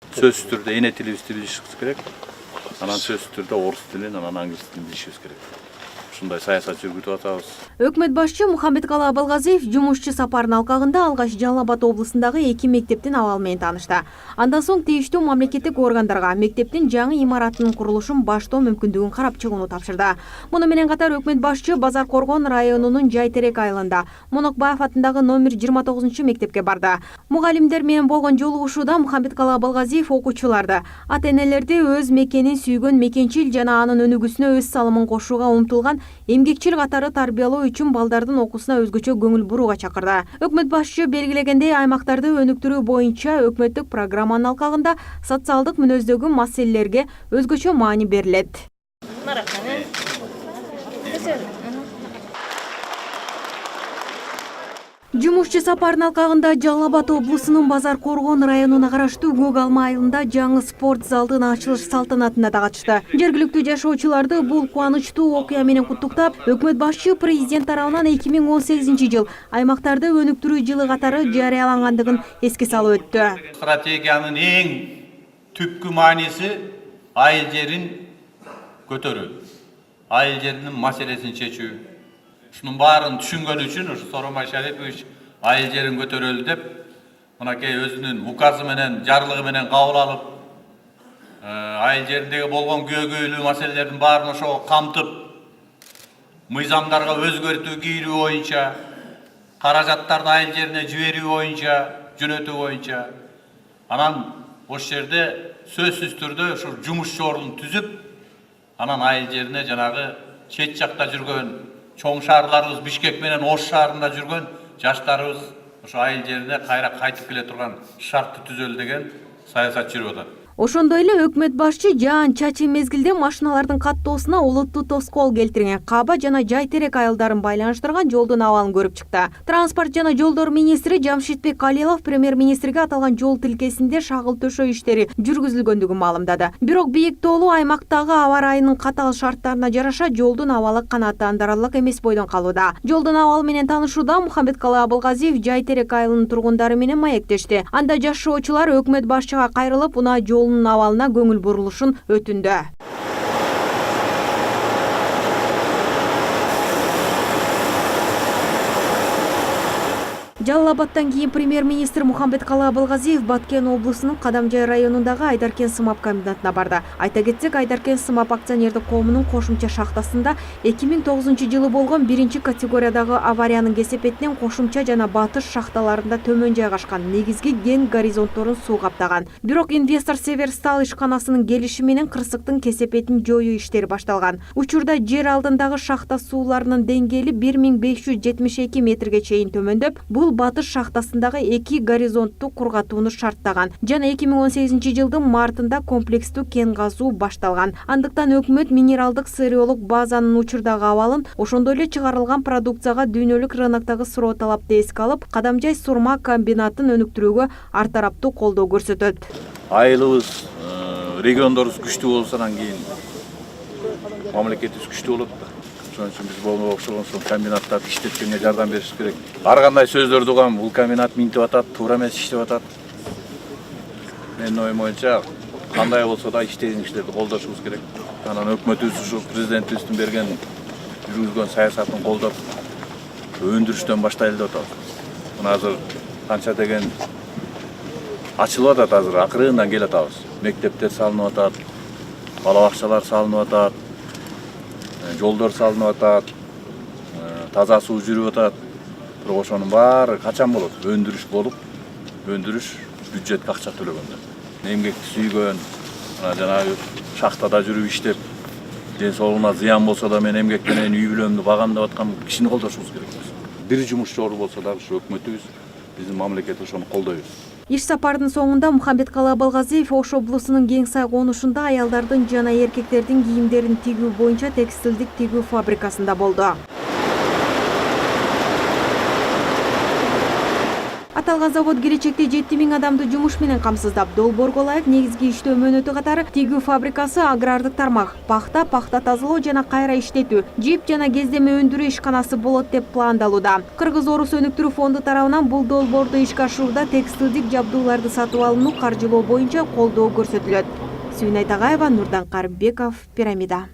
Сөзсүз түрдө эне тилибизди билишибиз керек. Анан сөзсүз түрдө орус тилин, анан англис тилин билишибиз керек. Ушундай саясат жүргүзүп атабыз. Өкмөт башчы Мухамбеткалы Абылгазиев жумушчу сапарынын алкагында алгач Жалал Абад облусундагы 2 мектептин абалы менен таанышты. Андан соң тийиштүү мамлекеттик органдарга мектептин жаңы имаратынын курулушун баштоо мүмкүндүгүн карап чыгууну тапшырды. Муну менен катар өкмөт башчы Базар Коргон районунун Жайтерек айылында Монокбаев атындагы номер 29-мектепке барды. Мугалимдер менен болгон жолугушууда Мухамбеткалы Абылгазиев окуучуларды, ата-энелерди өз мекенин сүйгөн мекенчил жана анын өнүгүүсүнө өз салымын кошууга умтулган эмгекчил катары тарбиялоо үчүн балдардын окуусуна өзгөчө көңүл бурууга чакырды. Өкмөт башчы белгилегендей, аймактарды өнүктүрүү боюнча өкмөттүк программанын алкагында социалдык мүнөздөгү маселелерге өзгөчө маани берилет. Жумушчу сапарынын алкагында Жалал Абад облусунун Базар Коргон районуна караштуу Көк Алма айылында жаңы спорт залдын ачылыш салтанатына да катышты. Жергиликтүү жашоочуларды бул кубанычтуу окуя менен куттуктап, өкмөт башчы президент тарабынан 2018-жыл аймактарды өнүктүрүү жылы катары жарыялангандыгын эске салып өттү. Стратегиянын эң түпкү мааниси айыл жерин көтөрүү, айыл жеринин маселесин чечүү. Ушунун баарын түшүнгөн үчүн ушу Сооронбай Шарипович айыл жерин көтөрөлү деп, мынакей өзүнүн указы менен, жарлыгы менен кабыл алып, айыл жериндеги болгон көйгөйлүү маселелердин баарын ошого камтып, мыйзамдарга өзгөртүү кийрүү боюнча, каражаттарды айыл жерине жиберүү боюнча, жөнөтүү боюнча, анан ошол жерде сөзсүз түрдө ушу жумуш ордун түзүп, анан айыл жерине жанагы чет жакта жүргөн чоң шаарларыбыз Бишкек менен Ош шаарында жүргөн жаштарыбыз ошо айыл жерине кайра кайтып келе турган шартты түзөлү деген саясат жүрүп атат. Ошондой эле өкмөт башчы жаан-чачын мезгилде машиналардын каттоосуна олуттуу тоскоол келтирген Каба жана Жайтерек айылдарын байланыштырган жолдун абалын көрүп чыкты. Транспорт жана жолдор министри Жамшитбек Калилов премьер-министрге аталган жол тилкесинде шагыл төшөө иштери жүргүзүлгөндүгүн маалымдады. Бирок бийик тоолуу аймактагы аба ырайынын катаал шарттарына жараша жолдун абалы канааттандырарлык эмес бойдон калууда. Жолдун абалы менен таанышууда Мухамбеткалы Абылгазиев Жайтерек айылынын тургундары менен маектешти. Анда жашоочулар өкмөт башчыга кайрылып, унаа жолунун абалына көңүл бурулушун өтүндү. Жалал Абадтан кийин премьер-министр Мухамбеткалы Абылгазиев Баткен облусунун Кадамжай районундагы Айдаркен сымап комбинатына барды. Айта кетсек, Айдаркен сымап акционердик коомунун кошумча шахтасында 2009-жылы болгон 1-категориядагы авариянын кесепетинен кошумча жана батыш шахталарында төмөн жайгашкан негизги кен горизонтторун суу каптаган. Бирок инвестор Северстал ишканасынын келиши менен кырсыктын кесепетин жоюу иштери башталган. Учурда жер алдындагы шахта сууларынын деңгээли 1572 метрге чейин төмөндөп, бул батыш шахтасындагы 2 горизонтту кургатууну шарттаган жана 2018-жылдын мартында комплекстүү кен казуу башталган. Андыктан өкмөт минералдык сырьеолук базанын учурдагы абалын, ошондой эле чыгарылган продукцияга дүйнөлүк рыноктогу суроо талапты эске алып, Кадамжай сурма комбинатын өнүктүрүүгө ар тараптуу колдоо көрсөтөт. Айылыбыз, региондорубуз күчтүү болсо, анан кийин мамлекетибиз күчтүү болот да. Ошон үчүн биз болмок окшогон комбинаттарды иштеткенге жардам бериш керек. Ар кандай сөздөрдү угам, бул комбинат минтип атат, туура эмес иштеп атат. Менин оюм боюнча кандай болсо да иштеген кишилерди колдошубуз керек. Анан өкмөтүбүз ушу президентибиздин берген жүргүзгөн саясатын колдоп, өндүрүштөн баштайлы деп атабыз. Мына азыр канча деген ачылып атат, азыр акырындан келе атабыз. Мектептер салынып атат, бала бакчалар салынып атат, жолдор салынып атат, таза суу жүрүп атат. Бирок ошонун баары качан болот? Өндүрүш болуп, өндүрүш бюджетке акча төлөгөндө. Эмгекти сүйгөн, жанагы шахтада жүрүп иштеп, ден соолугуна зыян болсо да мен эмгек менен үй бүлөмдү багамдап аткан кишини колдошубуз керек. Бир жумушчу орду болсо дагы ушу өкмөтүбүз, биздин мамлекет ошону колдойбуз. Иш сапардын соңунда Мухамбеткалы Абылгазиев Ош облусунун Кең Сай конушунда аялдардын жана эркектердин кийимдерин тигүү боюнча текстилдик тигүү фабрикасында болду. Аталган завод келечекте 7000 адамды жумуш менен камсыздап, долбоорго ылайык негизги иштөө мөөнөтү катары тигүү фабрикасы, агрардык тармак, пахта тазалоо жана кайра иштетүү, жип жана кездеме өндүрүү ишканасы болот деп пландалууда. Кыргыз Орус өнүктүрүү фонду тарабынан бул долбоорду ишке ашырууда текстилдик жабдууларды сатып алууну каржылоо боюнча колдоо көрсөтүлөт. Сүйүн Айтагаева, Нурдан Карымбеков, Пирамида.